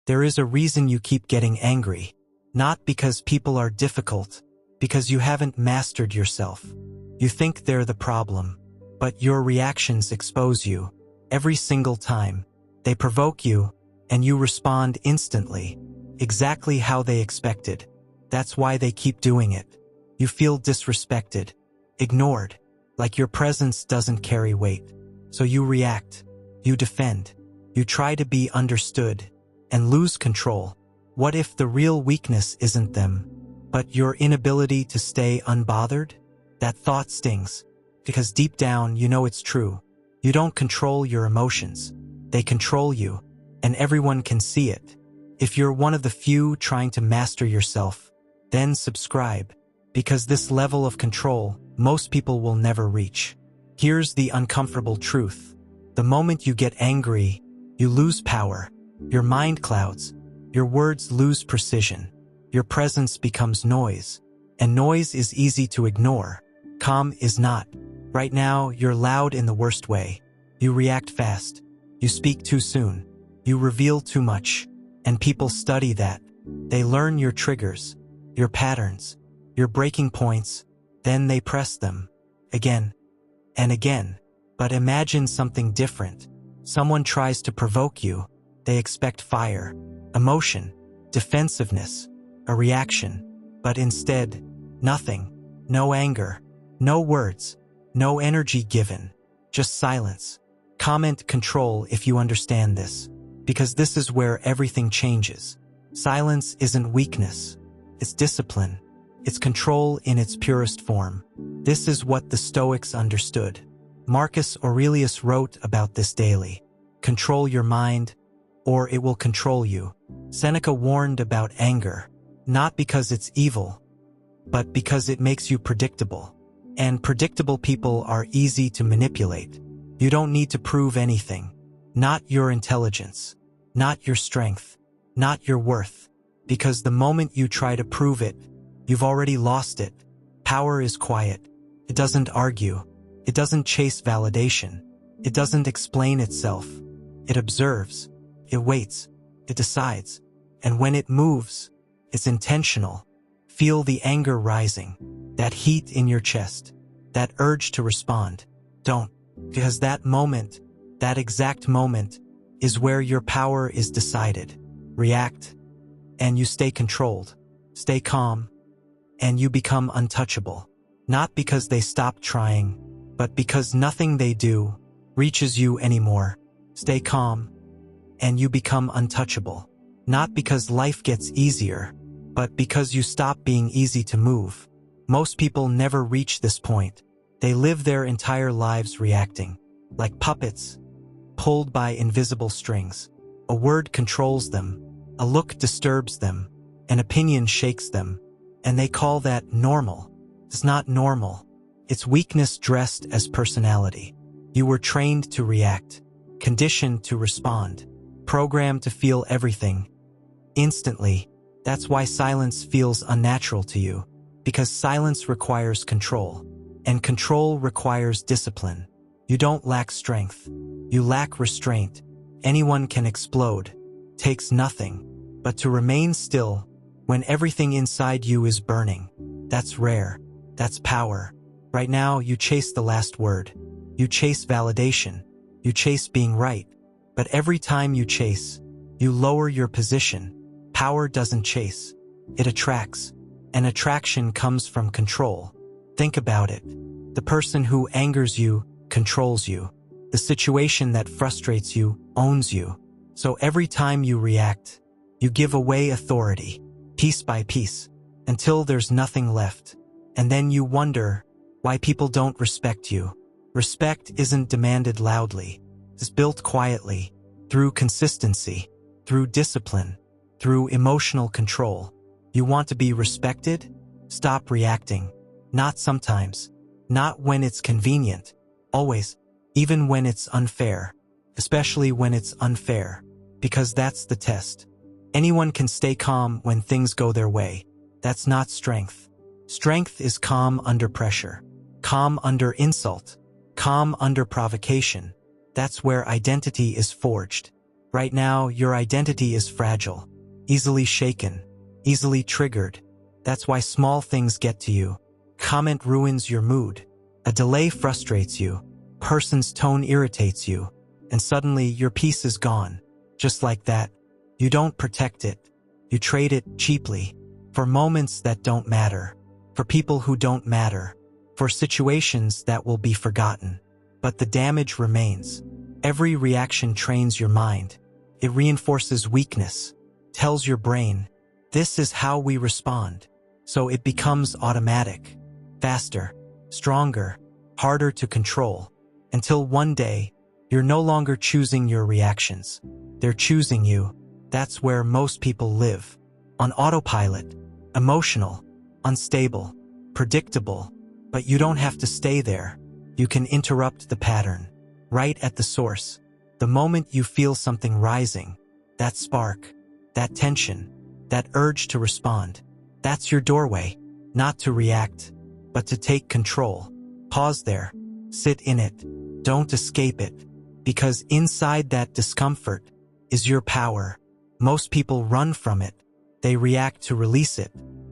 There is a reason you keep getting angry. Not because people are difficult, because you haven't mastered yourself. You think they're the problem, but your reactions expose you. Every single time, they provoke you, and you respond instantly, exactly how they expected. That's why they keep doing it. You feel disrespected, ignored, like your presence doesn't carry weight. So you react, you defend, you try to be understood, and lose control. What if the real weakness isn't them, but your inability to stay unbothered? That thought stings, because deep down you know it's true. You don't control your emotions. They control you, and everyone can see it. If you're one of the few trying to master yourself, then subscribe, because this level of control most people will never reach. Here's the uncomfortable truth. The moment you get angry, you lose power. Your mind clouds. Your words lose precision. Your presence becomes noise. And noise is easy to ignore. Calm is not. Right now, you're loud in the worst way. You react fast. You speak too soon. You reveal too much. And people study that. They learn your triggers, your patterns, your breaking points. Then they press them. Again and again. But imagine something different. Someone tries to provoke you. They expect fire, emotion, defensiveness, a reaction. But instead, nothing. No anger, no words, no energy given. Just silence. Comment control if you understand this, because this is where everything changes. Silence isn't weakness. It's discipline. It's control in its purest form. This is what the Stoics understood. Marcus Aurelius wrote about this daily. Control your mind, or it will control you. Seneca warned about anger, not because it's evil, but because it makes you predictable. And predictable people are easy to manipulate. You don't need to prove anything. Not your intelligence, not your strength, not your worth. Because the moment you try to prove it, you've already lost it. Power is quiet. It doesn't argue. It doesn't chase validation. It doesn't explain itself. It observes. It waits. It decides. And when it moves, it's intentional. Feel the anger rising, that heat in your chest, that urge to respond. Don't, because that moment, that exact moment, is where your power is decided. React, and you stay controlled. Stay calm, and you become untouchable. Not because they stop trying, but because nothing they do reaches you anymore. Stay calm, and you become untouchable. Not because life gets easier, but because you stop being easy to move. Most people never reach this point. They live their entire lives reacting, like puppets, pulled by invisible strings. A word controls them, a look disturbs them, an opinion shakes them, and they call that normal. It's not normal. It's weakness dressed as personality. You were trained to react, conditioned to respond, programmed to feel everything instantly. That's why silence feels unnatural to you, because silence requires control, and control requires discipline. You don't lack strength. You lack restraint. Anyone can explode. Takes nothing. But to remain still when everything inside you is burning, that's rare. That's power. Right now, you chase the last word. You chase validation. You chase being right. But every time you chase, you lower your position. Power doesn't chase. It attracts. And attraction comes from control. Think about it. The person who angers you controls you. The situation that frustrates you owns you. So every time you react, you give away authority, piece by piece, until there's nothing left. And then you wonder why people don't respect you. Respect isn't demanded loudly. It's built quietly, through consistency, through discipline, through emotional control. You want to be respected? Stop reacting. Not sometimes. Not when it's convenient. Always. Even when it's unfair. Especially when it's unfair. Because that's the test. Anyone can stay calm when things go their way. That's not strength. Strength is calm under pressure. Calm under insult. Calm under provocation. That's where identity is forged. Right now, your identity is fragile, easily shaken, easily triggered. That's why small things get to you. Comment ruins your mood. A delay frustrates you. Person's tone irritates you. And suddenly, your peace is gone. Just like that. You don't protect it. You trade it cheaply. For moments that don't matter. For people who don't matter. For situations that will be forgotten. But the damage remains. Every reaction trains your mind. It reinforces weakness. Tells your brain, this is how we respond. So it becomes automatic. Faster. Stronger. Harder to control. Until one day, you're no longer choosing your reactions. They're choosing you. That's where most people live. On autopilot. Emotional. Unstable. Predictable. But you don't have to stay there. You can interrupt the pattern. Right at the source. The moment you feel something rising. That spark. That tension. That urge to respond. That's your doorway. Not to react, but to take control. Pause there. Sit in it. Don't escape it. Because inside that discomfort is your power. Most people run from it. They react to release it,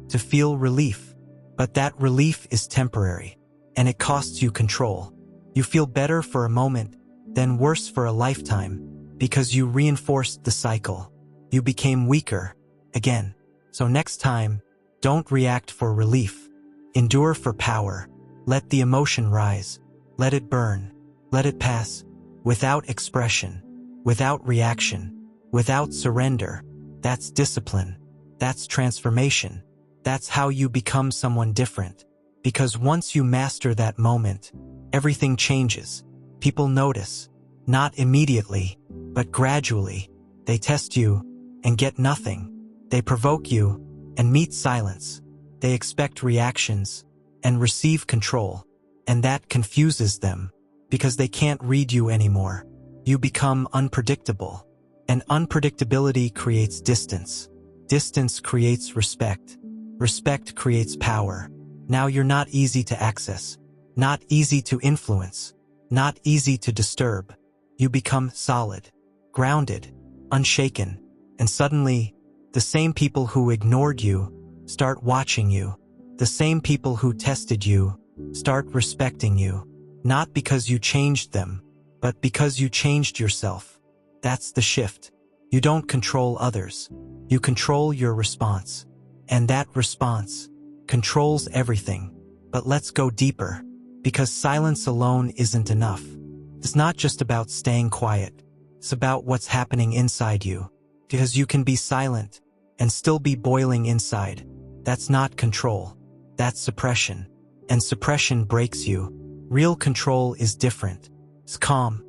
to feel relief. But that relief is temporary, and it costs you control. You feel better for a moment, then worse for a lifetime, because you reinforced the cycle. You became weaker, again. So next time, don't react for relief. Endure for power. Let the emotion rise. Let it burn. Let it pass. Without expression. Without reaction. Without surrender. That's discipline. That's transformation. That's how you become someone different. Because once you master that moment, everything changes. People notice. Not immediately, but gradually. They test you and get nothing. They provoke you and meet silence. They expect reactions and receive control. And that confuses them because they can't read you anymore. You become unpredictable. And unpredictability creates distance. Distance creates respect. Respect creates power. Now you're not easy to access. Not easy to influence. Not easy to disturb. You become solid, grounded, unshaken. And suddenly, the same people who ignored you start watching you. The same people who tested you start respecting you. Not because you changed them, but because you changed yourself. That's the shift. You don't control others. You control your response. And that response controls everything. But let's go deeper. Because silence alone isn't enough. It's not just about staying quiet. It's about what's happening inside you. Because you can be silent and still be boiling inside. That's not control. That's suppression. And suppression breaks you. Real control is different. It's calm.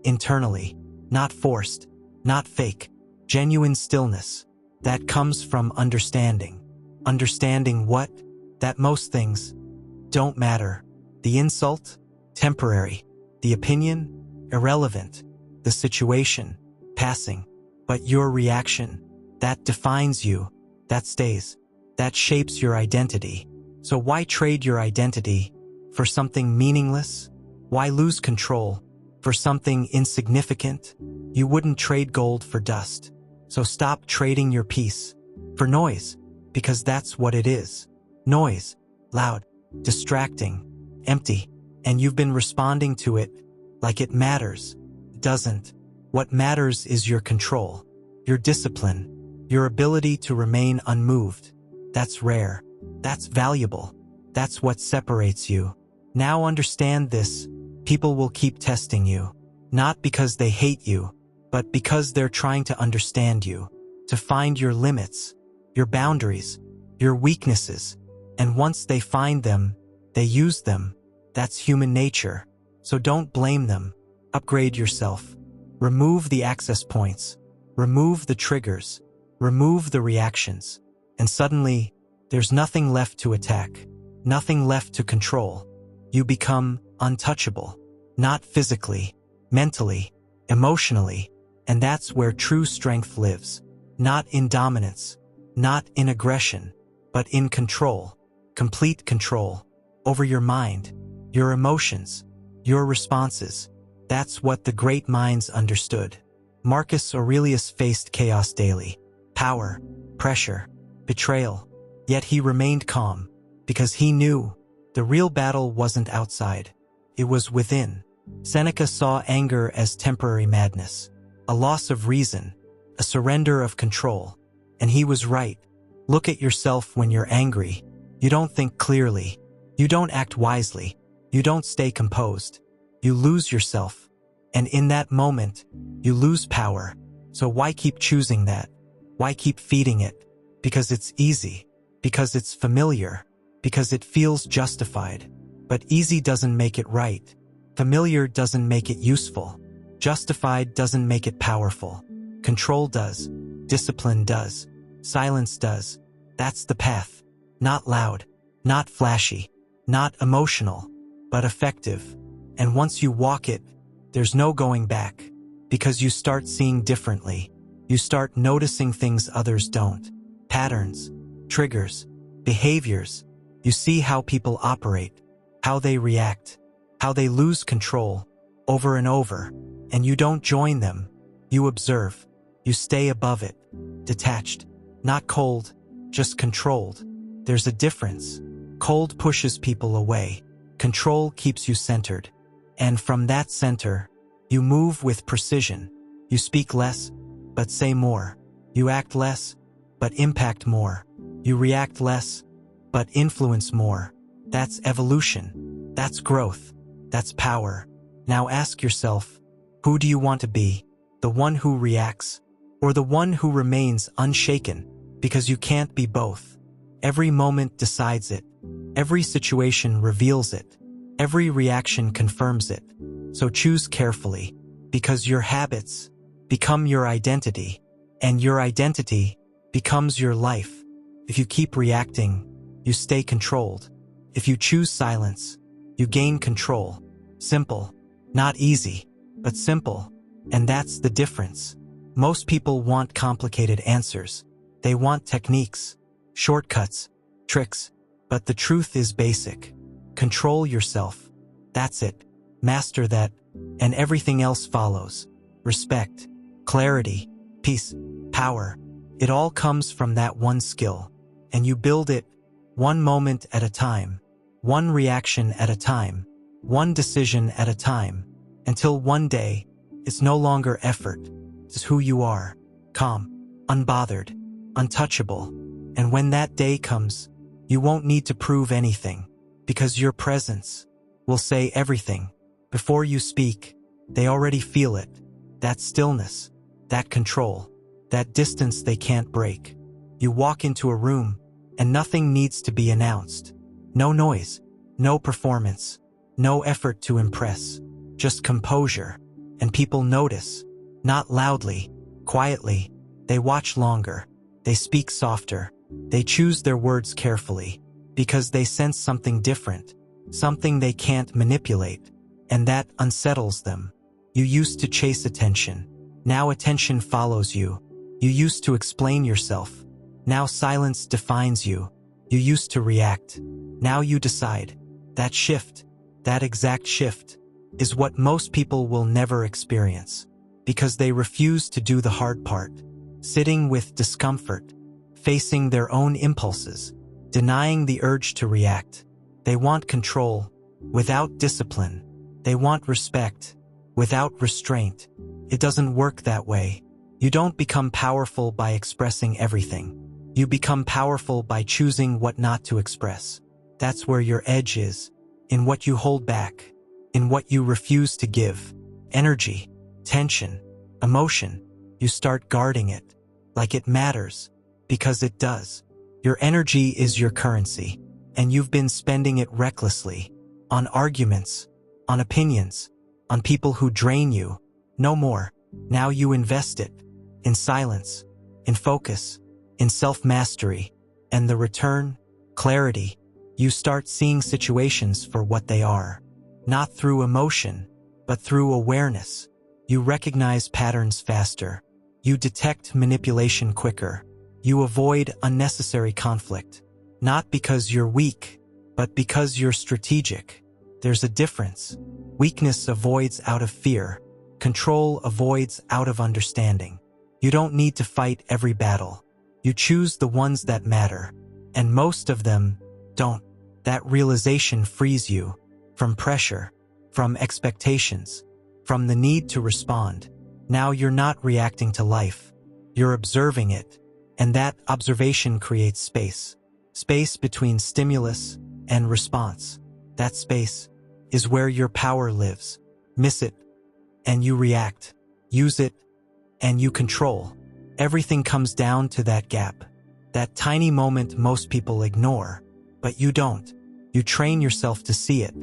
Internally. Not forced. Not fake. Genuine stillness. That comes from understanding. Understanding what? That most things don't matter. The insult? Temporary. The opinion? Irrelevant. The situation? Passing. But your reaction? That defines you. That stays. That shapes your identity. So why trade your identity for something meaningless? Why lose control for something insignificant? You wouldn't trade gold for dust. So stop trading your peace for noise, because that's what it is. Noise. Loud. Distracting. Empty. And you've been responding to it like it matters. It doesn't. What matters is your control, your discipline, your ability to remain unmoved. That's rare. That's valuable. That's what separates you. Now understand this. People will keep testing you. Not because they hate you, but because they're trying to understand you. To find your limits, your boundaries, your weaknesses. And once they find them, they use them. That's human nature. So don't blame them. Upgrade yourself. Remove the access points. Remove the triggers. Remove the reactions. And suddenly, there's nothing left to attack. Nothing left to control. You become untouchable. Not physically, mentally, emotionally. And that's where true strength lives. Not in dominance. Not in aggression. But in control. Complete control. Over your mind. Your emotions. Your responses. That's what the great minds understood. Marcus Aurelius faced chaos daily. Power, pressure, betrayal. Yet he remained calm, because he knew the real battle wasn't outside. It was within. Seneca saw anger as temporary madness, a loss of reason, a surrender of control. And he was right. Look at yourself when you're angry. You don't think clearly. You don't act wisely. You don't stay composed. You lose yourself. And in that moment, you lose power. So why keep choosing that? Why keep feeding it? Because it's easy. Because it's familiar. Because it feels justified. But easy doesn't make it right. Familiar doesn't make it useful. Justified doesn't make it powerful. Control does. Discipline does. Silence does. That's the path. Not loud. Not flashy. Not emotional. But effective. And once you walk it, there's no going back. Because you start seeing differently. You start noticing things others don't. Patterns. Triggers. Behaviors. You see how people operate. How they react. How they lose control. Over and over. And you don't join them. You observe. You stay above it. Detached. Not cold. Just controlled. There's a difference. Cold pushes people away. Control keeps you centered. And from that center, you move with precision. You speak less, but say more. You act less, but impact more. You react less, but influence more. That's evolution. That's growth. That's power. Now ask yourself, who do you want to be? The one who reacts, or the one who remains unshaken? Because you can't be both. Every moment decides it. Every situation reveals it. Every reaction confirms it. So choose carefully, because your habits become your identity, and your identity becomes your life. If you keep reacting, you stay controlled. If you choose silence, you gain control. Simple. Not easy, but simple. And that's the difference. Most people want complicated answers. They want techniques, shortcuts, tricks. But the truth is basic. Control yourself. That's it. Master that, and everything else follows. Respect, clarity, peace, power. It all comes from that one skill. And you build it one moment at a time, one reaction at a time, one decision at a time, until one day, it's no longer effort. It's who you are. Calm, unbothered, untouchable. And when that day comes, you won't need to prove anything, because your presence will say everything. Before you speak, they already feel it. That stillness, that control, that distance they can't break. You walk into a room, and nothing needs to be announced. No noise, no performance, no effort to impress, just composure. And people notice, not loudly, quietly. They watch longer, they speak softer, they choose their words carefully, because they sense something different, something they can't manipulate, and that unsettles them. You used to chase attention. Now attention follows you. You used to explain yourself. Now silence defines you. You used to react. Now you decide. That shift, that exact shift, is what most people will never experience, because they refuse to do the hard part, sitting with discomfort, facing their own impulses, denying the urge to react. They want control without discipline. They want respect without restraint. It doesn't work that way. You don't become powerful by expressing everything. You become powerful by choosing what not to express. That's where your edge is, in what you hold back, in what you refuse to give. Energy, tension, emotion. You start guarding it, like it matters, because it does. Your energy is your currency, and you've been spending it recklessly, on arguments, on opinions, on people who drain you. No more. Now you invest it, in silence, in focus, in self-mastery, and the return, clarity. You start seeing situations for what they are, not through emotion, but through awareness. You recognize patterns faster. You detect manipulation quicker. You avoid unnecessary conflict, not because you're weak, but because you're strategic. There's a difference. Weakness avoids out of fear. Control avoids out of understanding. You don't need to fight every battle. You choose the ones that matter, and most of them don't. That realization frees you from pressure, from expectations, from the need to respond. Now you're not reacting to life. You're observing it, and that observation creates space. Space between stimulus and response. That space is where your power lives. Miss it, and you react. Use it, and you control. Everything comes down to that gap. That tiny moment most people ignore, but you don't. You train yourself to see it,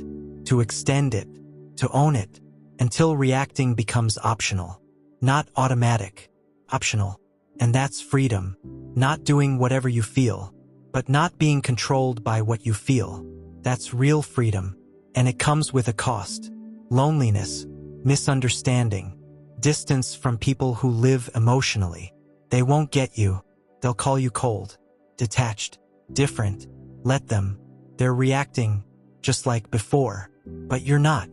to extend it, to own it, until reacting becomes optional. Not automatic, optional. And that's freedom. Not doing whatever you feel, but not being controlled by what you feel. That's real freedom, and it comes with a cost. Loneliness, misunderstanding, distance from people who live emotionally. They won't get you. They'll call you cold, detached, different. Let them. They're reacting just like before, but you're not.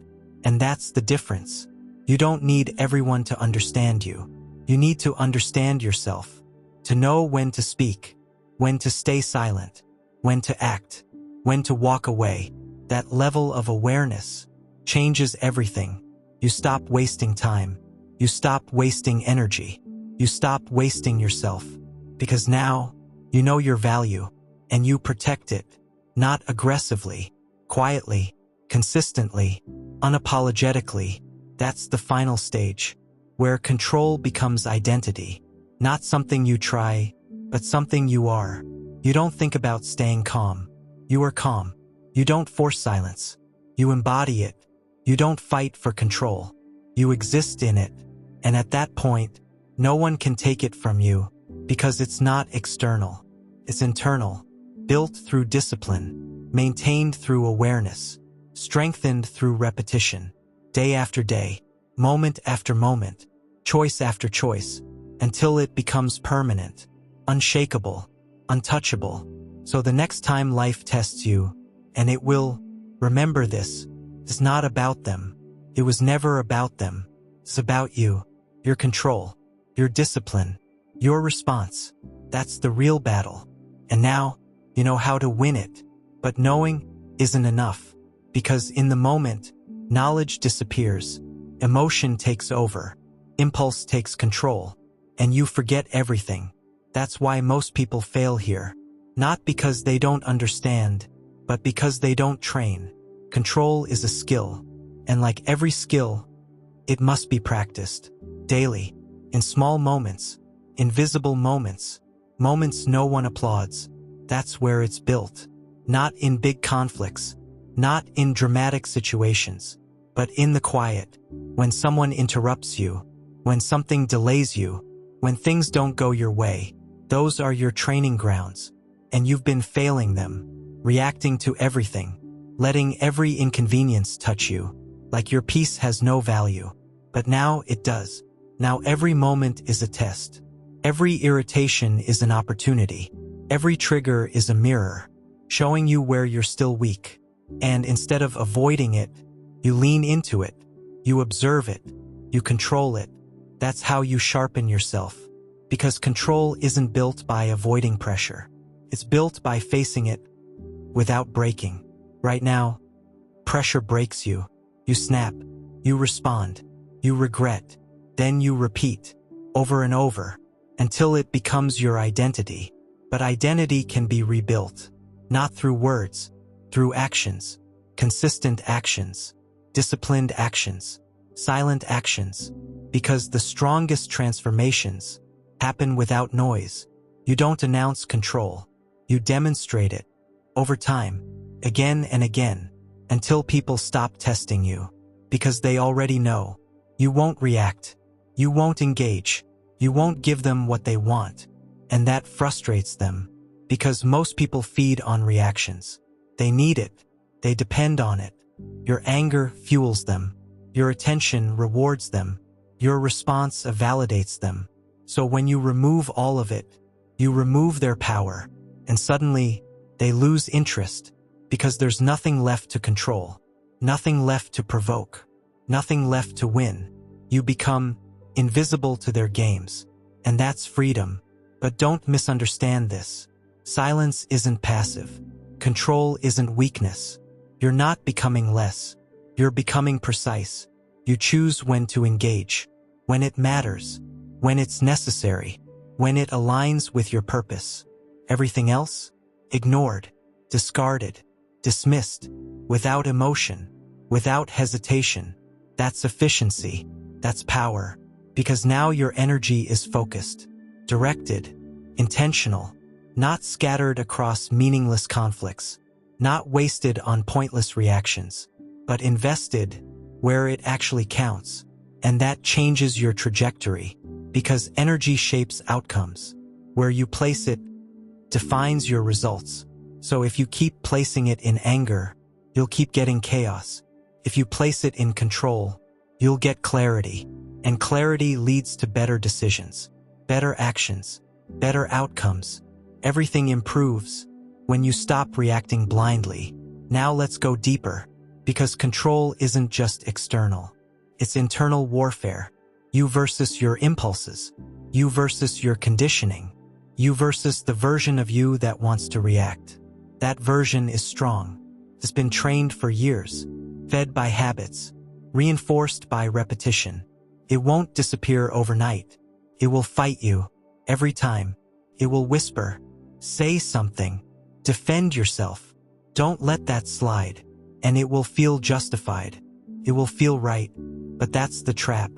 And that's the difference. You don't need everyone to understand you. You need to understand yourself, to know when to speak, when to stay silent, when to act, when to walk away. That level of awareness changes everything. You stop wasting time. You stop wasting energy. You stop wasting yourself. Because now, you know your value, and you protect it. Not aggressively, quietly, consistently, unapologetically. That's the final stage, where control becomes identity. Not something you try, but something you are. You don't think about staying calm. You are calm. You don't force silence. You embody it. You don't fight for control. You exist in it. And at that point, no one can take it from you, because it's not external. It's internal, built through discipline, maintained through awareness, strengthened through repetition, day after day, moment after moment, choice after choice, until it becomes permanent, unshakable, untouchable. So the next time life tests you, and it will, remember this, it's not about them. It was never about them. It's about you, your control, your discipline, your response. That's the real battle. And now, you know how to win it. But knowing isn't enough, because in the moment, knowledge disappears, emotion takes over, impulse takes control, and you forget everything. That's why most people fail here. Not because they don't understand, but because they don't train. Control is a skill, and like every skill, it must be practiced daily, in small moments, invisible moments, moments no one applauds. That's where it's built. Not in big conflicts, not in dramatic situations, but in the quiet, when someone interrupts you, when something delays you, when things don't go your way. Those are your training grounds, and you've been failing them, reacting to everything, letting every inconvenience touch you, like your peace has no value. But now it does. Now every moment is a test. Every irritation is an opportunity. Every trigger is a mirror, showing you where you're still weak. And instead of avoiding it, you lean into it. You observe it. You control it. That's how you sharpen yourself. Because control isn't built by avoiding pressure. It's built by facing it without breaking. Right now, pressure breaks you. You snap. You respond. You regret. Then you repeat, over and over, until it becomes your identity. But identity can be rebuilt, not through words, through actions, consistent actions, disciplined actions, silent actions, because the strongest transformations happen without noise. You don't announce control. You demonstrate it, over time, again and again, until people stop testing you, because they already know. You won't react. You won't engage. You won't give them what they want. And that frustrates them, because most people feed on reactions. They need it. They depend on it. Your anger fuels them. Your attention rewards them. Your response validates them. So when you remove all of it, you remove their power, and suddenly they lose interest, because there's nothing left to control, nothing left to provoke, nothing left to win. You become invisible to their games. And that's freedom. But don't misunderstand this. Silence isn't passive. Control isn't weakness. You're not becoming less. You're becoming precise. You choose when to engage, when it matters, when it's necessary, when it aligns with your purpose. Everything else? Ignored, discarded, dismissed, without emotion, without hesitation. That's efficiency. That's power. Because now your energy is focused, directed, intentional, not scattered across meaningless conflicts, not wasted on pointless reactions, but invested where it actually counts. And that changes your trajectory, because energy shapes outcomes. Where you place it defines your results. So if you keep placing it in anger, you'll keep getting chaos. If you place it in control, you'll get clarity. And clarity leads to better decisions, better actions, better outcomes. Everything improves when you stop reacting blindly. Now let's go deeper, because control isn't just external. It's internal warfare. You versus your impulses. You versus your conditioning. You versus the version of you that wants to react. That version is strong. It's been trained for years, fed by habits, reinforced by repetition. It won't disappear overnight. It will fight you every time. It will whisper, say something, defend yourself. Don't let that slide. And it will feel justified. It will feel right. But that's the trap.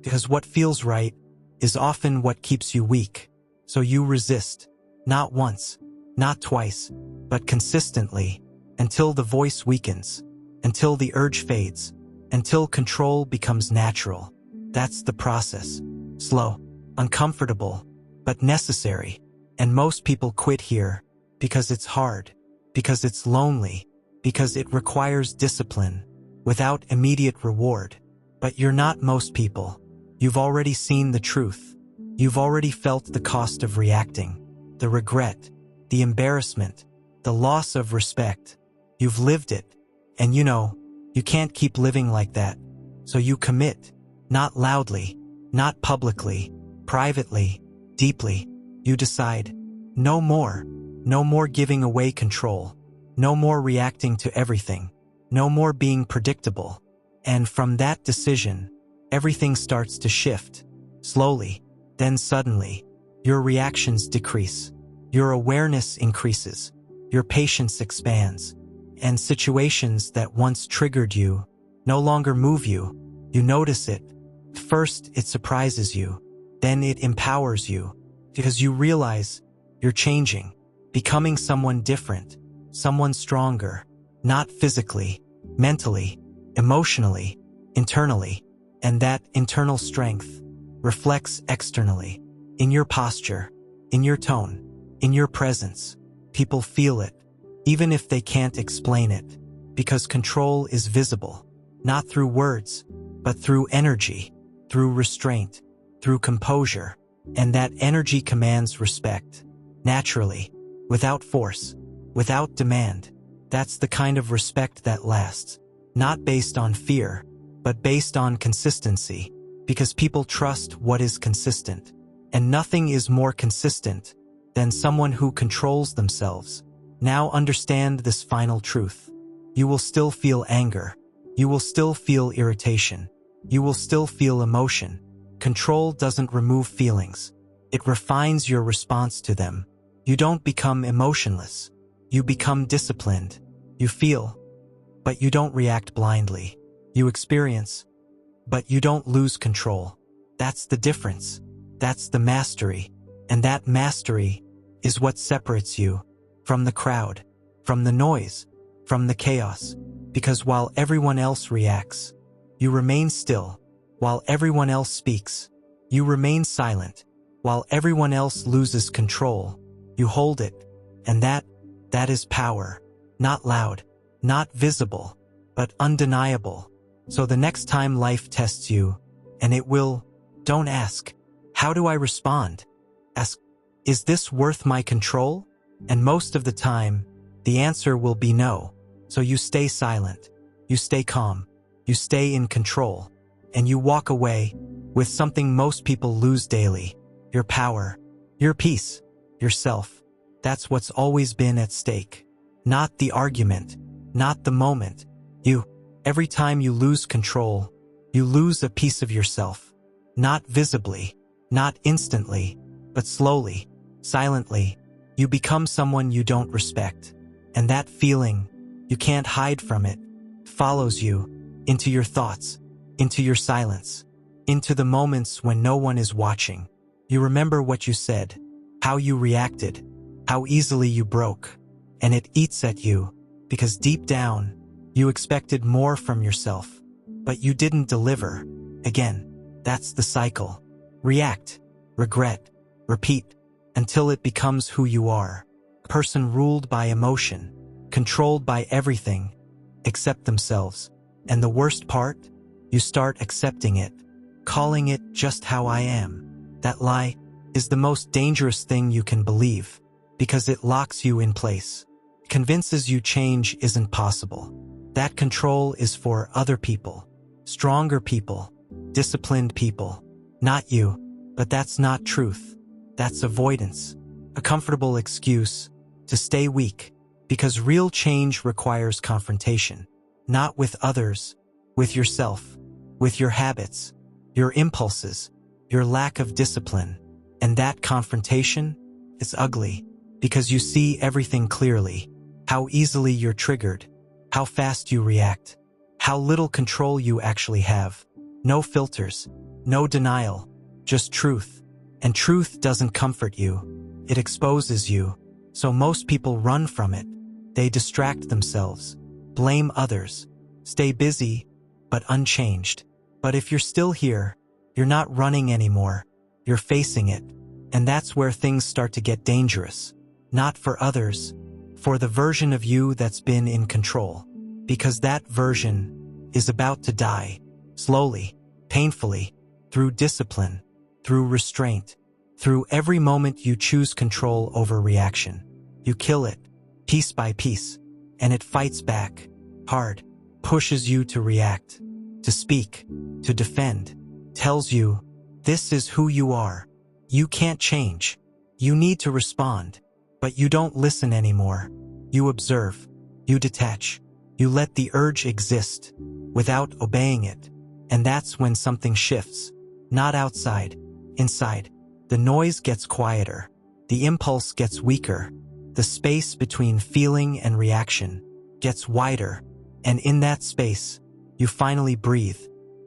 Because what feels right is often what keeps you weak. So you resist, not once, not twice, but consistently, until the voice weakens, until the urge fades, until control becomes natural. That's the process. Slow, uncomfortable, but necessary. And most people quit here because it's hard, because it's lonely, because it requires discipline without immediate reward. But you're not most people. You've already seen the truth. You've already felt the cost of reacting, the regret, the embarrassment, the loss of respect. You've lived it. And you can't keep living like that. So you commit. Not loudly, not publicly, privately, deeply. You decide, no more giving away control, no more reacting to everything, no more being predictable. And from that decision, everything starts to shift, slowly, then suddenly. Your reactions decrease, your awareness increases, your patience expands, and situations that once triggered you no longer move you. You notice it. First, it surprises you. Then it empowers you, because you realize you're changing, becoming someone different, someone stronger, not physically, mentally, emotionally, internally. And that internal strength reflects externally, in your posture, in your tone, in your presence. People feel it, even if they can't explain it, because control is visible, not through words, but through energy, through restraint, through composure. And that energy commands respect, naturally, without force, without demand. That's the kind of respect that lasts, not based on fear, but based on consistency, because people trust what is consistent. And nothing is more consistent than someone who controls themselves. Now understand this final truth. You will still feel anger. You will still feel irritation. You will still feel emotion. Control doesn't remove feelings. It refines your response to them. You don't become emotionless. You become disciplined. You feel, but you don't react blindly. You experience, but you don't lose control. That's the difference. That's the mastery. And that mastery is what separates you from the crowd, from the noise, from the chaos. Because while everyone else reacts, you remain still. While everyone else speaks, you remain silent. While everyone else loses control, you hold it. And that is power. Not loud, not visible, but undeniable. So the next time life tests you, and it will, don't ask, how do I respond? Ask, is this worth my control? And most of the time, the answer will be no. So you stay silent. You stay calm. You stay in control. and you walk away with something most people lose daily: your power, your peace, yourself. That's what's always been at stake. Not the argument, not the moment. You. Every time you lose control, you lose a piece of yourself. Not visibly, not instantly, but slowly, silently. You become someone you don't respect. And that feeling, you can't hide from it, follows you into your thoughts, into your silence, into the moments when no one is watching. You remember what you said, how you reacted, how easily you broke, and it eats at you because deep down, you expected more from yourself, but you didn't deliver. Again, that's the cycle. React, regret, repeat, until it becomes who you are. A person ruled by emotion, controlled by everything except themselves. And the worst part? You start accepting it, calling it just how I am. That lie is the most dangerous thing you can believe, because it locks you in place, convinces you change isn't possible. That control is for other people, stronger people, disciplined people, not you. But that's not truth. That's avoidance, a comfortable excuse to stay weak, because real change requires confrontation, not with others, with yourself, with your habits, your impulses, your lack of discipline. And that confrontation is ugly, because you see everything clearly: how easily you're triggered, how fast you react, how little control you actually have. No filters, no denial, just truth. And truth doesn't comfort you, it exposes you. So most people run from it. They distract themselves, blame others, stay busy, but unchanged. But if you're still here, you're not running anymore, you're facing it. And that's where things start to get dangerous. Not for others, for the version of you that's been in control. Because that version is about to die, slowly, painfully, through discipline, through restraint, through every moment you choose control over reaction. You kill it, piece by piece, and it fights back, hard, pushes you to react, to speak, to defend, tells you, this is who you are. You can't change. You need to respond. But you don't listen anymore. You observe. You detach. You let the urge exist, without obeying it. And that's when something shifts. Not outside, inside. The noise gets quieter. The impulse gets weaker. The space between feeling and reaction gets wider. And in that space, you finally breathe.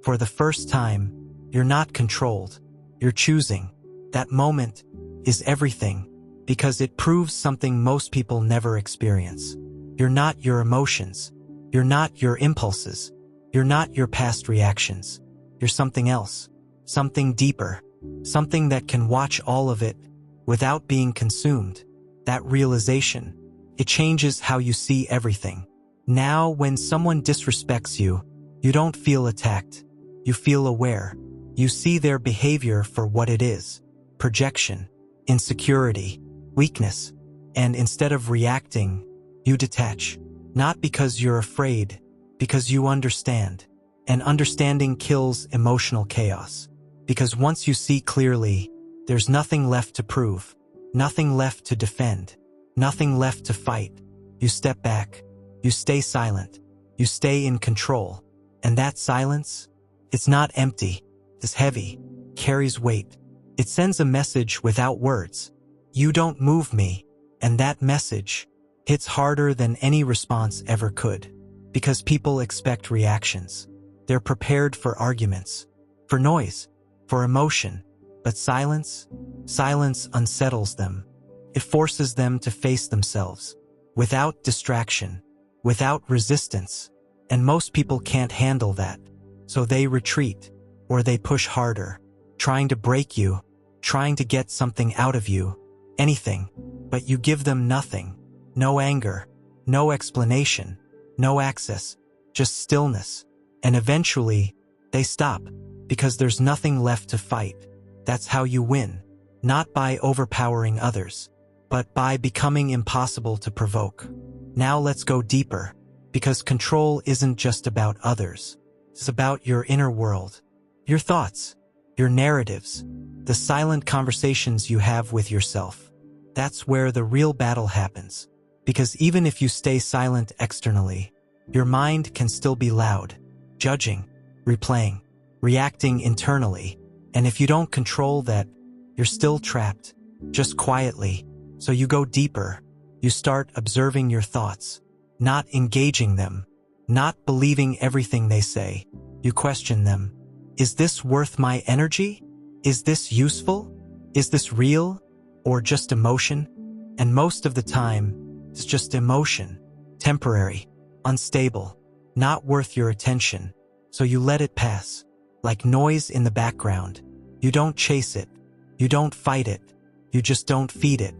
For the first time, you're not controlled. You're choosing. That moment is everything, because it proves something most people never experience. You're not your emotions. You're not your impulses. You're not your past reactions. You're something else. Something deeper. Something that can watch all of it without being consumed. That realization, it changes how you see everything. Now, when someone disrespects you, you don't feel attacked. You feel aware. You see their behavior for what it is: projection, insecurity, weakness. And instead of reacting, you detach. Not because you're afraid, because you understand. And understanding kills emotional chaos. Because once you see clearly, there's nothing left to prove, nothing left to defend, nothing left to fight. You step back. You stay silent. You stay in control. And that silence, it's not empty. It's heavy, carries weight. It sends a message without words. You don't move me. And that message hits harder than any response ever could. Because people expect reactions. They're prepared for arguments, for noise, for emotion. But silence unsettles them. It forces them to face themselves, without distraction, without resistance. And most people can't handle that. So they retreat, or they push harder, trying to break you, trying to get something out of you, anything. But you give them nothing. No anger, no explanation, no access, just stillness. And eventually, they stop, because there's nothing left to fight. That's how you win, not by overpowering others, but by becoming impossible to provoke. Now let's go deeper, because control isn't just about others. It's about your inner world. Your thoughts, your narratives, the silent conversations you have with yourself. That's where the real battle happens. Because even if you stay silent externally, your mind can still be loud, judging, replaying, reacting internally. And if you don't control that, you're still trapped, just quietly. So you go deeper. You start observing your thoughts, not engaging them, not believing everything they say. You question them. Is this worth my energy? Is this useful? Is this real? Or just emotion? And most of the time, it's just emotion, temporary, unstable, not worth your attention. So you let it pass, like noise in the background. You don't chase it. You don't fight it. You just don't feed it.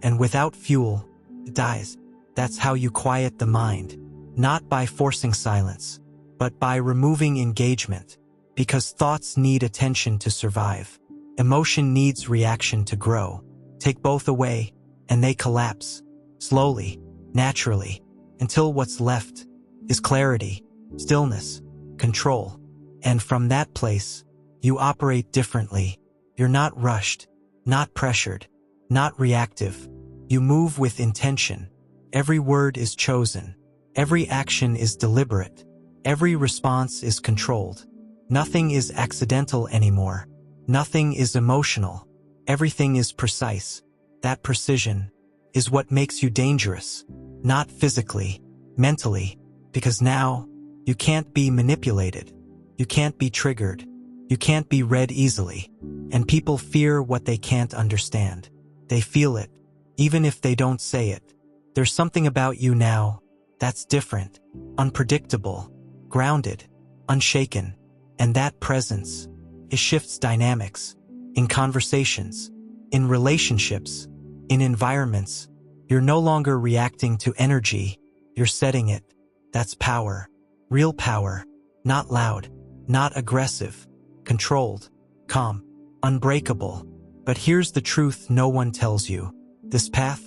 And without fuel, it dies. That's how you quiet the mind, not by forcing silence, but by removing engagement. Because thoughts need attention to survive. Emotion needs reaction to grow. Take both away, and they collapse. Slowly, naturally, until what's left is clarity, stillness, control. And from that place, you operate differently. You're not rushed, not pressured, not reactive. You move with intention. Every word is chosen. Every action is deliberate. Every response is controlled. Nothing is accidental anymore. Nothing is emotional. Everything is precise. That precision is what makes you dangerous. Not physically, mentally. Because now, you can't be manipulated. You can't be triggered. You can't be read easily. And people fear what they can't understand. They feel it, even if they don't say it. There's something about you now that's different, unpredictable, grounded, unshaken. And that presence, it shifts dynamics. In conversations, in relationships, in environments. You're no longer reacting to energy. You're setting it. That's power. Real power. Not loud. Not aggressive. Controlled. Calm. Unbreakable. But here's the truth no one tells you. This path,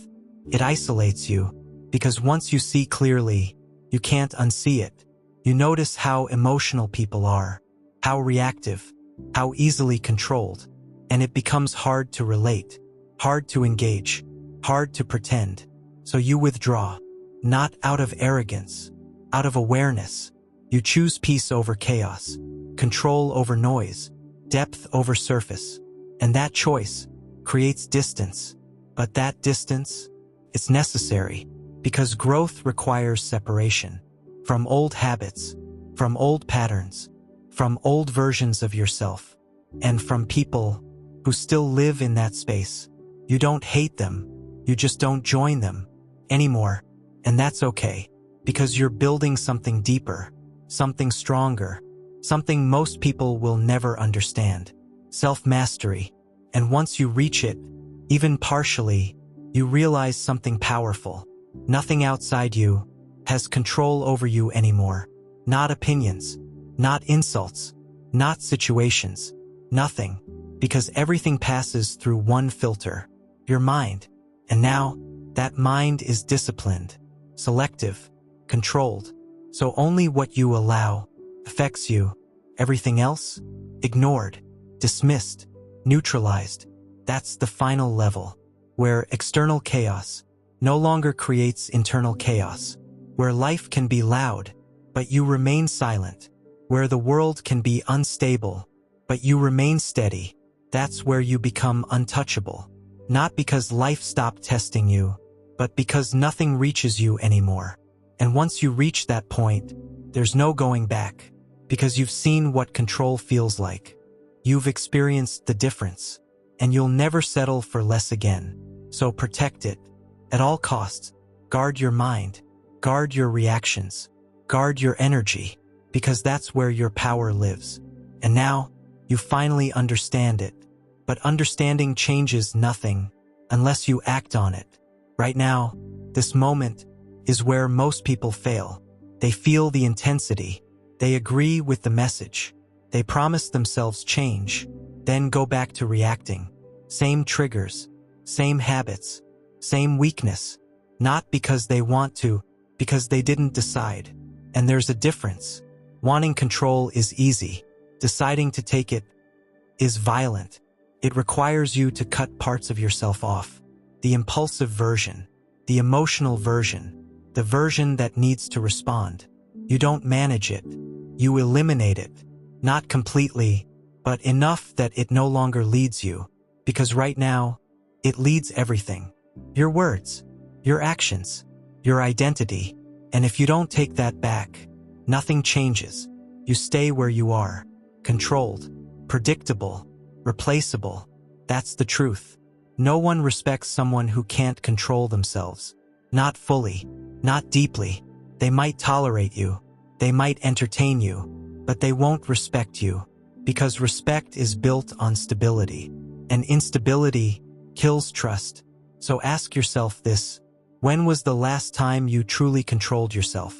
it isolates you. Because once you see clearly, you can't unsee it. You notice how emotional people are. How reactive. How easily controlled. And it becomes hard to relate. Hard to engage. Hard to pretend. So you withdraw. Not out of arrogance. Out of awareness. You choose peace over chaos. Control over noise. Depth over surface. And that choice creates distance. But that distance, it's necessary. Because growth requires separation. From old habits. From old patterns. From old versions of yourself. And from people who still live in that space. You don't hate them. You just don't join them anymore. And that's okay. Because you're building something deeper. Something stronger. Something most people will never understand. Self-mastery. And once you reach it, even partially, you realize something powerful. Nothing outside you has control over you anymore. Not opinions. Not insults. Not situations. Nothing. Because everything passes through one filter. Your mind. And now, that mind is disciplined. Selective. Controlled. So only what you allow affects you. Everything else? Ignored. Dismissed. Neutralized. That's the final level. Where external chaos no longer creates internal chaos. Where life can be loud, but you remain silent. Where the world can be unstable, but you remain steady. That's where you become untouchable. Not because life stopped testing you, but because nothing reaches you anymore. And once you reach that point, there's no going back. Because you've seen what control feels like. You've experienced the difference. And you'll never settle for less again. So protect it. At all costs. Guard your mind. Guard your reactions. Guard your energy. Because that's where your power lives. And now, you finally understand it. But understanding changes nothing unless you act on it. Right now, this moment is where most people fail. They feel the intensity. They agree with the message. They promise themselves change, then go back to reacting. Same triggers, same habits, same weakness. Not because they want to, because they didn't decide. And there's a difference. Wanting control is easy. Deciding to take it is violent. It requires you to cut parts of yourself off. The impulsive version, the emotional version, the version that needs to respond. You don't manage it. You eliminate it. Not completely, but enough that it no longer leads you. Because right now, it leads everything. Your words, your actions, your identity. And if you don't take that back, nothing changes. You stay where you are. Controlled, predictable, replaceable. That's the truth. No one respects someone who can't control themselves. Not fully, not deeply. They might tolerate you. They might entertain you, but they won't respect you. Because respect is built on stability. And instability kills trust. So ask yourself this: when was the last time you truly controlled yourself?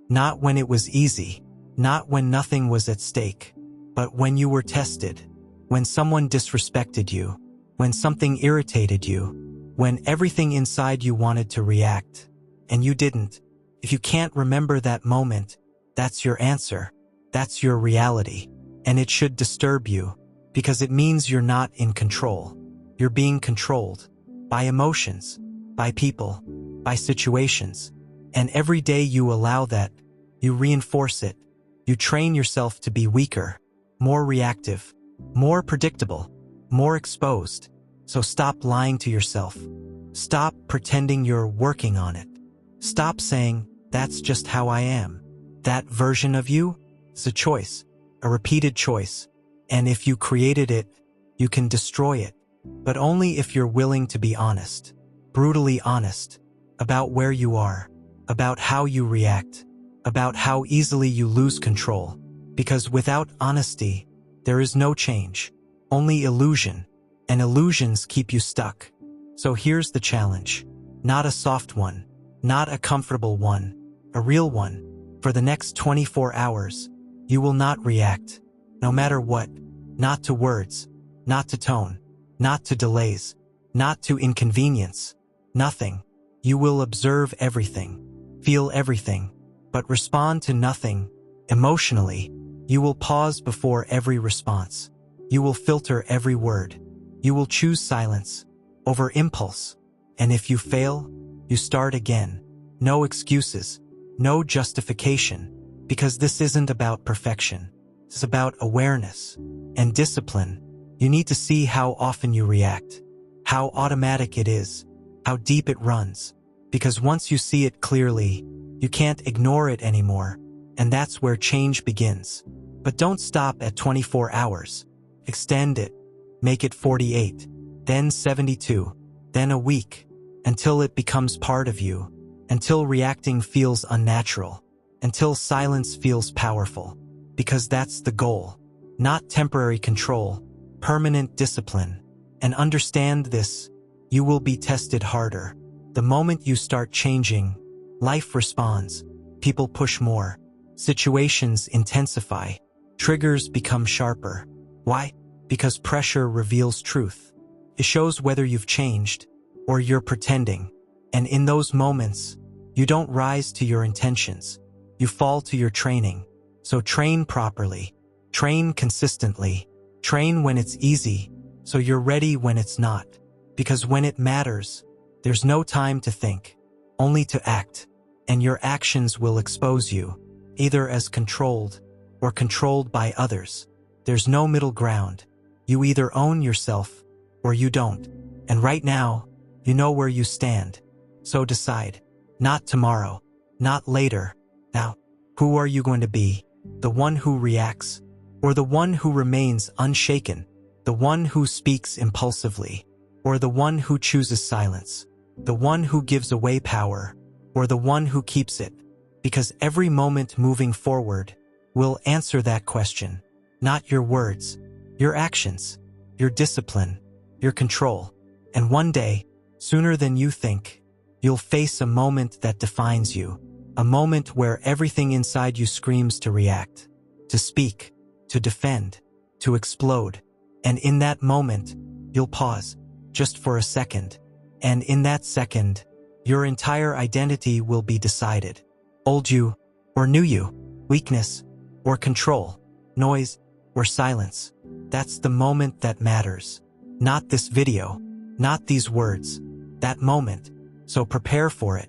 Not when it was easy, not when nothing was at stake, but when you were tested, when someone disrespected you, when something irritated you, when everything inside you wanted to react, and you didn't. If you can't remember that moment, that's your answer. That's your reality. And it should disturb you, because it means you're not in control. You're being controlled by emotions, by people, by situations. And every day you allow that, you reinforce it. You train yourself to be weaker, more reactive, more predictable, more exposed. So stop lying to yourself. Stop pretending you're working on it. Stop saying, that's just how I am. That version of you is a choice, a repeated choice. And if you created it, you can destroy it. But only if you're willing to be honest, brutally honest, about where you are, about how you react, about how easily you lose control. Because without honesty, there is no change, only illusion, and illusions keep you stuck. So here's the challenge. Not a soft one, not a comfortable one, a real one. For the next 24 hours, you will not react, no matter what, not to words, not to tone, not to delays, not to inconvenience, nothing. You will observe everything, feel everything, but respond to nothing. Emotionally, you will pause before every response. You will filter every word. You will choose silence over impulse. And if you fail, you start again. No excuses, no justification, because this isn't about perfection. It's about awareness and discipline. You need to see how often you react, how automatic it is, how deep it runs. Because once you see it clearly, you can't ignore it anymore. And that's where change begins. But don't stop at 24 hours. Extend it. Make it 48, then 72, then a week, until it becomes part of you, until reacting feels unnatural, until silence feels powerful. Because that's the goal. Not temporary control, permanent discipline. And understand this, you will be tested harder. The moment you start changing, life responds. People push more. Situations intensify. Triggers become sharper. Why? Because pressure reveals truth. It shows whether you've changed or you're pretending. And in those moments, you don't rise to your intentions. You fall to your training. So train properly. Train consistently. Train when it's easy, so you're ready when it's not. Because when it matters, there's no time to think, only to act. And your actions will expose you, either as controlled or controlled by others. There's no middle ground. You either own yourself or you don't. And right now, you know where you stand. So decide. Not tomorrow, not later. Now, who are you going to be? The one who reacts, or the one who remains unshaken? The one who speaks impulsively, or the one who chooses silence? The one who gives away power, or the one who keeps it? Because every moment moving forward will answer that question. Not your words, your actions, your discipline, your control. And one day, sooner than you think, you'll face a moment that defines you. A moment where everything inside you screams to react, to speak, to defend, to explode. And in that moment, you'll pause, just for a second. And in that second, your entire identity will be decided. Old you, or new you, weakness, or control, noise, or silence. That's the moment that matters. Not this video, not these words, that moment. So prepare for it,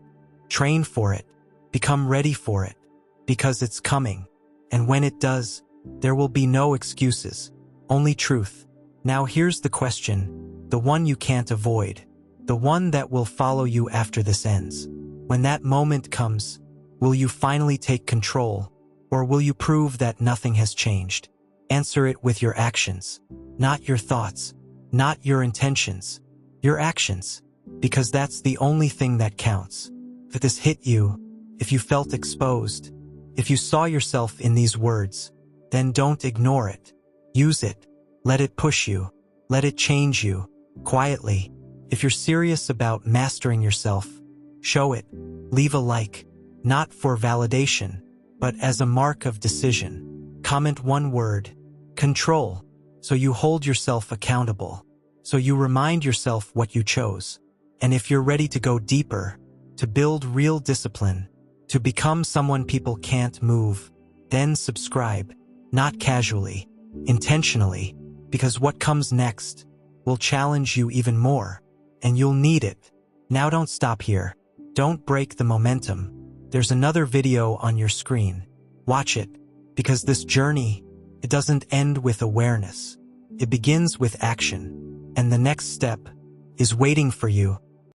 train for it, become ready for it, because it's coming. And when it does, there will be no excuses, only truth. Now here's the question, the one you can't avoid, the one that will follow you after this ends. When that moment comes, will you finally take control, or will you prove that nothing has changed? Answer it with your actions, not your thoughts, not your intentions, your actions, because that's the only thing that counts. If this hit you, if you felt exposed, if you saw yourself in these words, then don't ignore it. Use it. Let it push you. Let it change you, quietly. If you're serious about mastering yourself, show it. Leave a like, not for validation, but as a mark of decision. Comment one word, control, so you hold yourself accountable, so you remind yourself what you chose. And if you're ready to go deeper, to build real discipline, to become someone people can't move, then subscribe, not casually, intentionally, because what comes next will challenge you even more, and you'll need it. Now don't stop here. Don't break the momentum. There's another video on your screen. Watch it, because this journey, it doesn't end with awareness. It begins with action, and the next step is waiting for you.